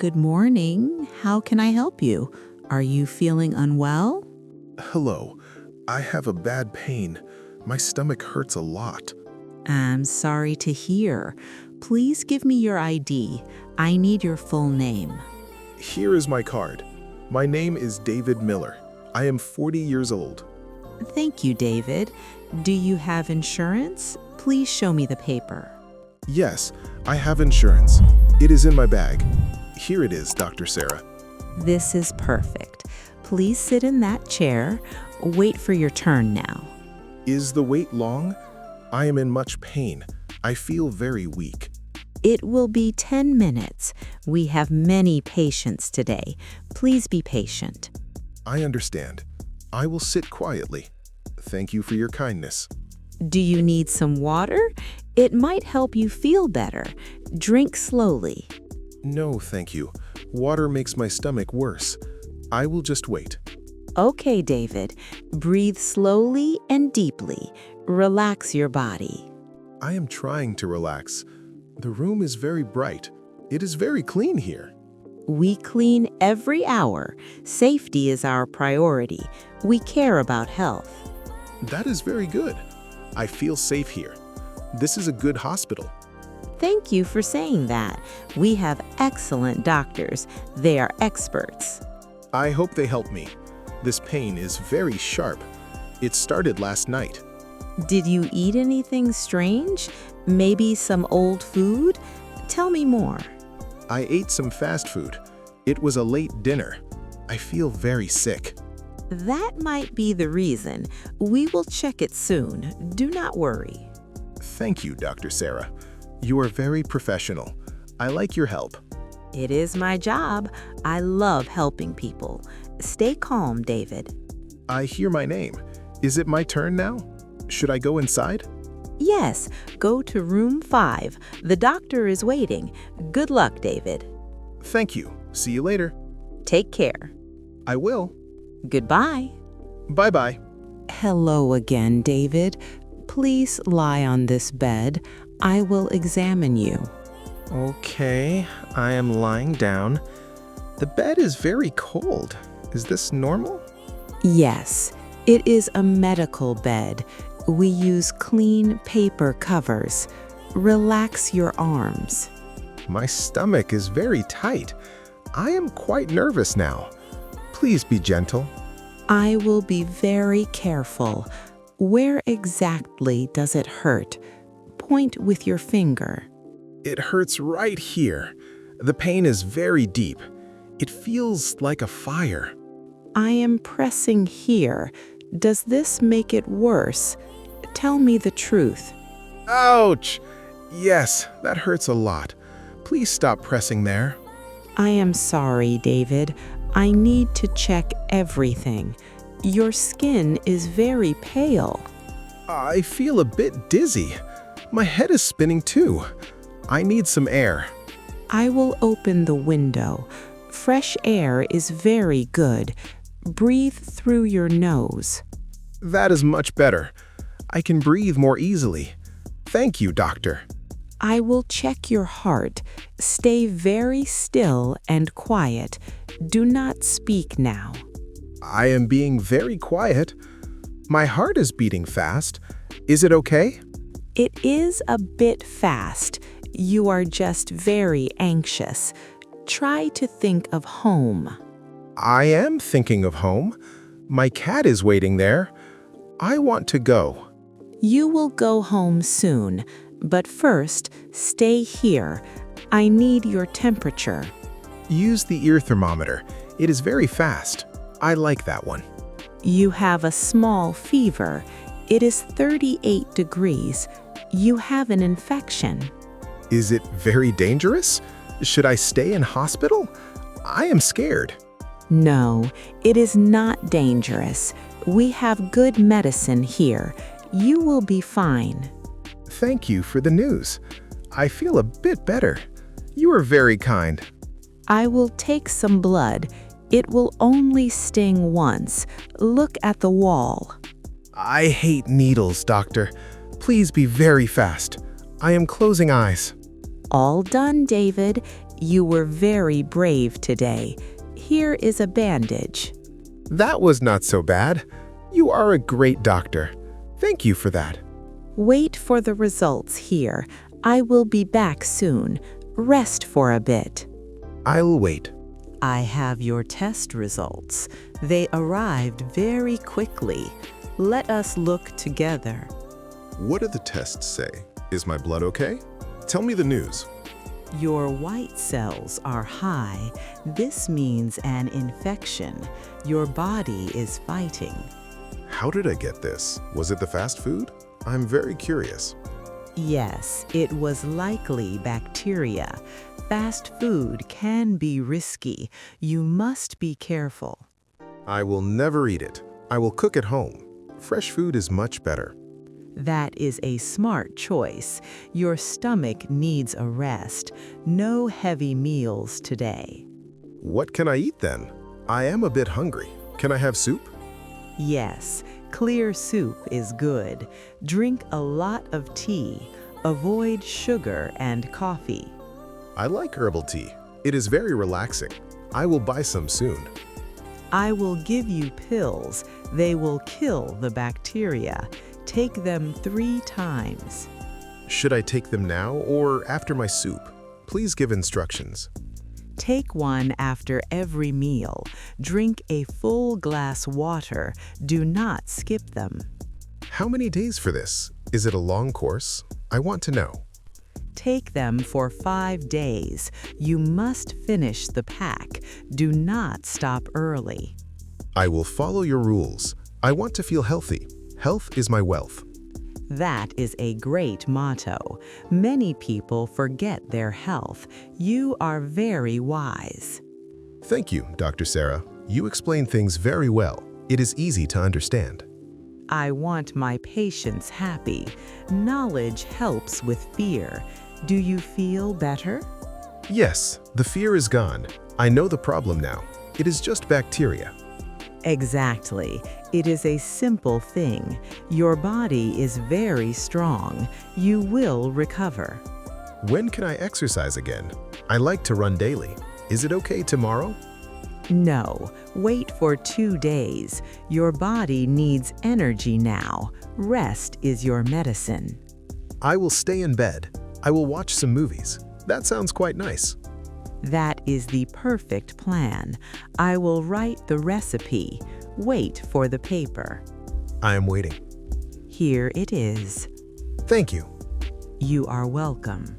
Good morning. How can I help you? Are you feeling unwell? Hello. I have a bad pain. My stomach hurts a lot. I'm sorry to hear. Please give me your ID. I need your full name. Here is my card. My name is David Miller. I am 40 years old. Thank you, David. Do you have insurance? Please show me the paper. Yes, I have insurance. It is in my bag. Here it is, Dr. Sarah. This is perfect. Please sit in that chair. Wait for your turn now. Is the wait long? I am in much pain. I feel very weak. It will be 10 minutes. We have many patients today. Please be patient. I understand. I will sit quietly. Thank you for your kindness. Do you need some water? It might help you feel better. Drink slowly. No, thank you. Water makes my stomach worse. I will just wait. Okay, David. Breathe slowly and deeply. Relax your body. I am trying to relax. The room is very bright. It is very clean here. We clean every hour. Safety is our priority. We care about health. That is very good. I feel safe here. This is a good hospital. Thank you for saying that. We have excellent doctors. They are experts. I hope they help me. This pain is very sharp. It started last night. Did you eat anything strange? Maybe some old food? Tell me more. I ate some fast food. It was a late dinner. I feel very sick. That might be the reason. We will check it soon. Do not worry. Thank you, Dr. Sarah. You are very professional. I like your help. It is my job. I love helping people. Stay calm, David. I hear my name. Is it my turn now? Should I go inside? Yes, go to room 5. The doctor is waiting. Good luck, David. Thank you. See you later. Take care. I will. Goodbye. Bye-bye. Hello again, David. Please lie on this bed. I will examine you. Okay, I am lying down. The bed is very cold. Is this normal? Yes, it is a medical bed. We use clean paper covers. Relax your arms. My stomach is very tight. I am quite nervous now. Please be gentle. I will be very careful. Where exactly does it hurt? Point with your finger. It hurts right here. The pain is very deep. It feels like a fire. I am pressing here. Does this make it worse? Tell me the truth. Ouch! Yes, that hurts a lot. Please stop pressing there. I am sorry, David. I need to check everything. Your skin is very pale. I feel a bit dizzy. My head is spinning too. I need some air. I will open the window. Fresh air is very good. Breathe through your nose. That is much better. I can breathe more easily. Thank you, doctor. I will check your heart. Stay very still and quiet. Do not speak now. I am being very quiet. My heart is beating fast. Is it okay? It is a bit fast. You are just very anxious. Try to think of home. I am thinking of home. My cat is waiting there. I want to go. You will go home soon, but first, stay here. I need your temperature. Use the ear thermometer. It is very fast. I like that one. You have a small fever. It is 38 degrees. You have an infection. Is it very dangerous? Should I stay in hospital? I am scared. No, it is not dangerous. We have good medicine here. You will be fine. Thank you for the news. I feel a bit better. You are very kind. I will take some blood. It will only sting once. Look at the wall. I hate needles, doctor. Please be very fast. I am closing eyes. All done, David. You were very brave today. Here is a bandage. That was not so bad. You are a great doctor. Thank you for that. Wait for the results here. I will be back soon. Rest for a bit. I'll wait. I have your test results. They arrived very quickly. Let us look together. What do the tests say? Is my blood okay? Tell me the news. Your white cells are high. This means an infection. Your body is fighting. How did I get this? Was it the fast food? I'm very curious. Yes, it was likely bacteria. Fast food can be risky. You must be careful. I will never eat it. I will cook at home. Fresh food is much better. That is a smart choice. Your stomach needs a rest. No heavy meals today. What can I eat then? I am a bit hungry. Can I have soup? Yes, clear soup is good. Drink a lot of tea. Avoid sugar and coffee. I like herbal tea. It is very relaxing. I will buy some soon. I will give you pills. They will kill the bacteria. Take them 3 times. Should I take them now or after my soup? Please give instructions. Take one after every meal. Drink a full glass water. Do not skip them. How many days for this? Is it a long course? I want to know. Take them for 5 days. You must finish the pack. Do not stop early. I will follow your rules. I want to feel healthy. Health is my wealth. That is a great motto. Many people forget their health. You are very wise. Thank you, Dr. Sarah. You explain things very well. It is easy to understand. I want my patients happy. Knowledge helps with fear. Do you feel better? Yes, the fear is gone. I know the problem now. It is just bacteria. Exactly. It is a simple thing. Your body is very strong. You will recover. When can I exercise again? I like to run daily. Is it okay tomorrow? No, wait for 2 days. Your body needs energy now. Rest is your medicine. I will stay in bed. I will watch some movies. That sounds quite nice. That is the perfect plan. I will write the recipe. Wait for the paper. I am waiting. Here it is. Thank you. You are welcome.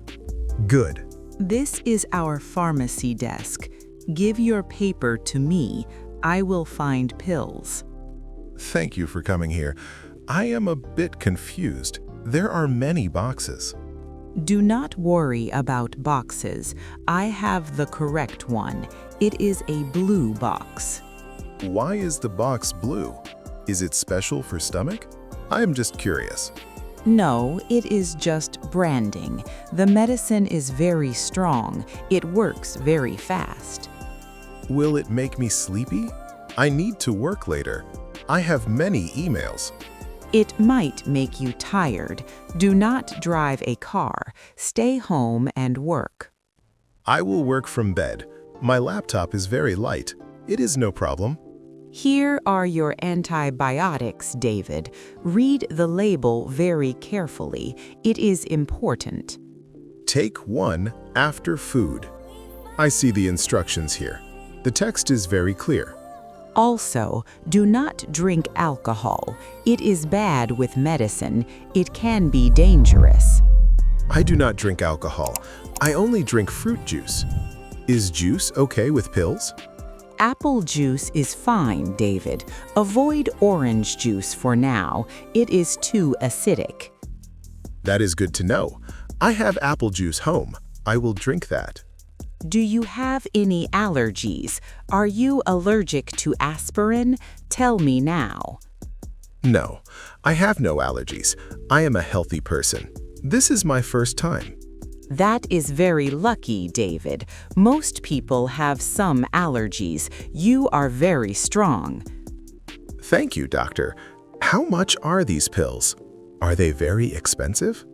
Good. This is our pharmacy desk. Give your paper to me. I will find pills. Thank you for coming here. I am a bit confused. There are many boxes. Do not worry about boxes. I have the correct one. It is a blue box. Why is the box blue? Is it special for stomach? I am just curious. No, it is just branding. The medicine is very strong. It works very fast. Will it make me sleepy? I need to work later. I have many emails. It might make you tired. Do not drive a car. Stay home and work. I will work from bed. My laptop is very light. It is no problem. Here are your antibiotics, David. Read the label very carefully. It is important. Take one after food. I see the instructions here. The text is very clear. Also, do not drink alcohol. It is bad with medicine. It can be dangerous. I do not drink alcohol. I only drink fruit juice. Is juice okay with pills? Apple juice is fine, David. Avoid orange juice for now. It is too acidic. That is good to know. I have apple juice home. I will drink that. Do you have any allergies? Are you allergic to aspirin? Tell me now. No, I have no allergies. I am a healthy person. This is my first time. That is very lucky, David. Most people have some allergies. You are very strong. Thank you, doctor. How much are these pills? Are they very expensive?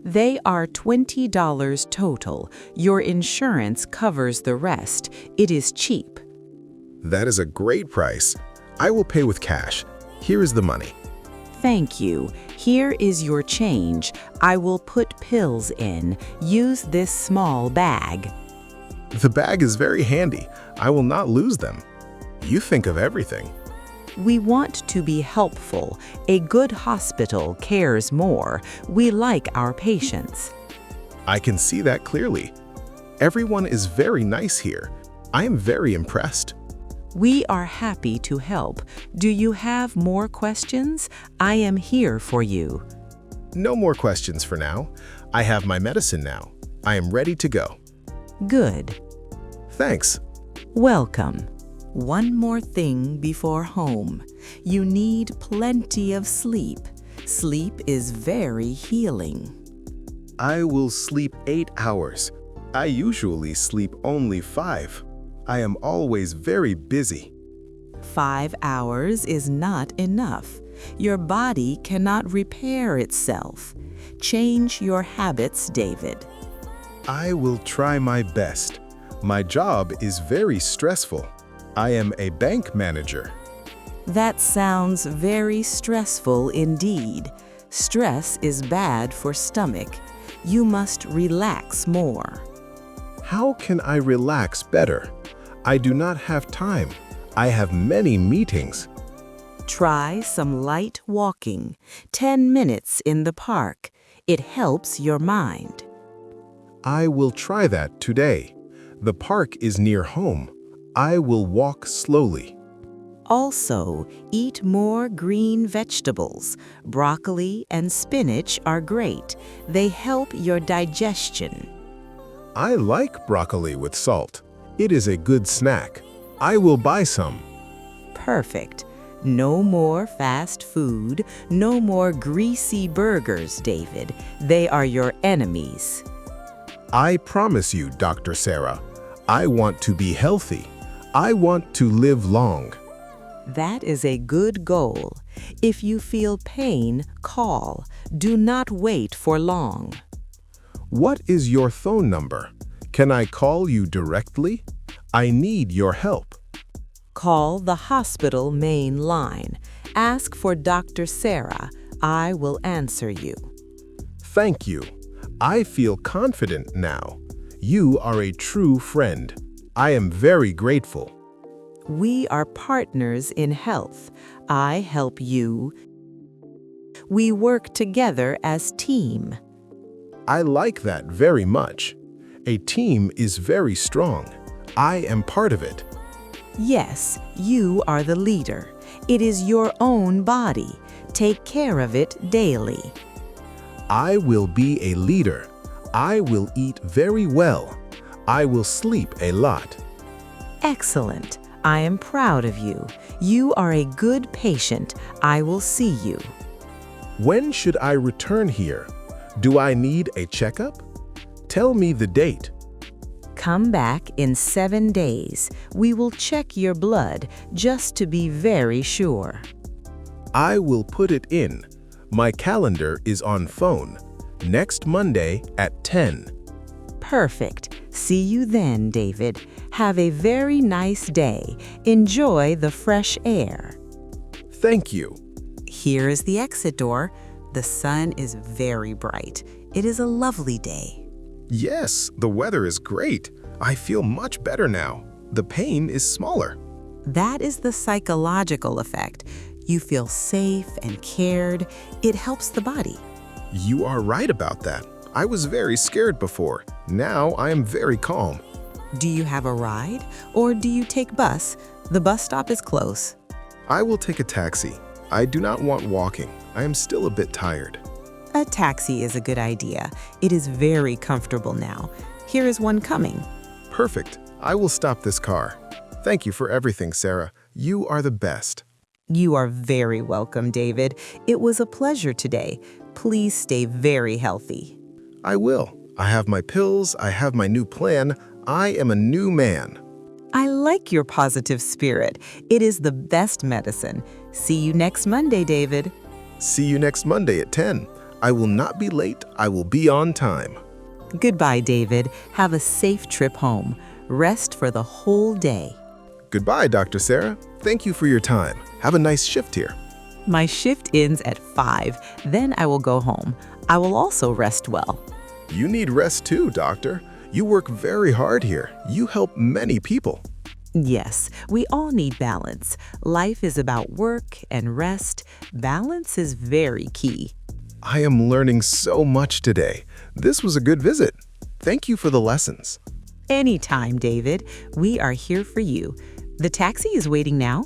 They are $20 total. Your insurance covers the rest. It is cheap. That is a great price. I will pay with cash. Here is the money. Thank you. Here is your change. I will put pills in. Use this small bag. The bag is very handy. I will not lose them. You think of everything. We want to be helpful. A good hospital cares more. We like our patients. I can see that clearly. Everyone is very nice here. I am very impressed. We are happy to help. Do you have more questions? I am here for you. No more questions for now. I have my medicine now. I am ready to go. Good. Thanks. Welcome. One more thing before home. You need plenty of sleep. Sleep is very healing. I will sleep 8 hours. I usually sleep only 5. I am always very busy. 5 hours is not enough. Your body cannot repair itself. Change your habits, David. I will try my best. My job is very stressful. I am a bank manager. That sounds very stressful indeed. Stress is bad for stomach. You must relax more. How can I relax better? I do not have time. I have many meetings. Try some light walking. 10 minutes in the park. It helps your mind. I will try that today. The park is near home. I will walk slowly. Also, eat more green vegetables. Broccoli and spinach are great. They help your digestion. I like broccoli with salt. It is a good snack. I will buy some. Perfect. No more fast food, no more greasy burgers, David. They are your enemies. I promise you, Dr. Sarah, I want to be healthy. I want to live long. That is a good goal. If you feel pain, call. Do not wait for long. What is your phone number? Can I call you directly? I need your help. Call the hospital main line. Ask for Dr. Sarah. I will answer you. Thank you. I feel confident now. You are a true friend. I am very grateful. We are partners in health. I help you. We work together as team. I like that very much. A team is very strong. I am part of it. Yes, you are the leader. It is your own body. Take care of it daily. I will be a leader. I will eat very well. I will sleep a lot. Excellent. I am proud of you. You are a good patient. I will see you. When should I return here? Do I need a checkup? Tell me the date. Come back in 7 days. We will check your blood just to be very sure. I will put it in. My calendar is on phone. Next Monday at 10. Perfect. See you then, David. Have a very nice day. Enjoy the fresh air. Thank you. Here is the exit door. The sun is very bright. It is a lovely day. Yes, the weather is great. I feel much better now. The pain is smaller. That is the psychological effect. You feel safe and cared. It helps the body. You are right about that. I was very scared before. Now I am very calm. Do you have a ride or do you take bus? The bus stop is close. I will take a taxi. I do not want walking. I am still a bit tired. A taxi is a good idea. It is very comfortable now. Here is one coming. Perfect. I will stop this car. Thank you for everything, Sarah. You are the best. You are very welcome, David. It was a pleasure today. Please stay very healthy. I will. I have my pills. I have my new plan. I am a new man. I like your positive spirit. It is the best medicine. See you next Monday, David. See you next Monday at 10. I will not be late. I will be on time. Goodbye, David. Have a safe trip home. Rest for the whole day. Goodbye, Dr. Sarah. Thank you for your time. Have a nice shift here. My shift ends at 5. Then I will go home. I will also rest well. You need rest too, doctor. You work very hard here. You help many people. Yes, we all need balance. Life is about work and rest. Balance is very key. I am learning so much today. This was a good visit. Thank you for the lessons. Anytime, David. We are here for you. The taxi is waiting now.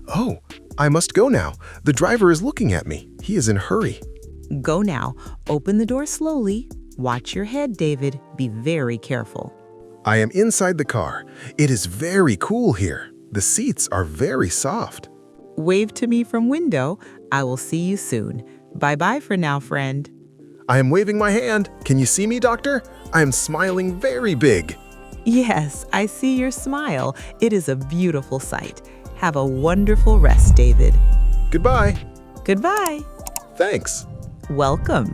Oh, I must go now. The driver is looking at me. He is in a hurry. Go now. Open the door slowly. Watch your head, David. Be very careful. I am inside the car. It is very cool here. The seats are very soft. Wave to me from window. I will see you soon. Bye-bye for now, friend. I am waving my hand. Can you see me, doctor? I am smiling very big. Yes, I see your smile. It is a beautiful sight. Have a wonderful rest, David. Goodbye. Goodbye. Thanks. Welcome.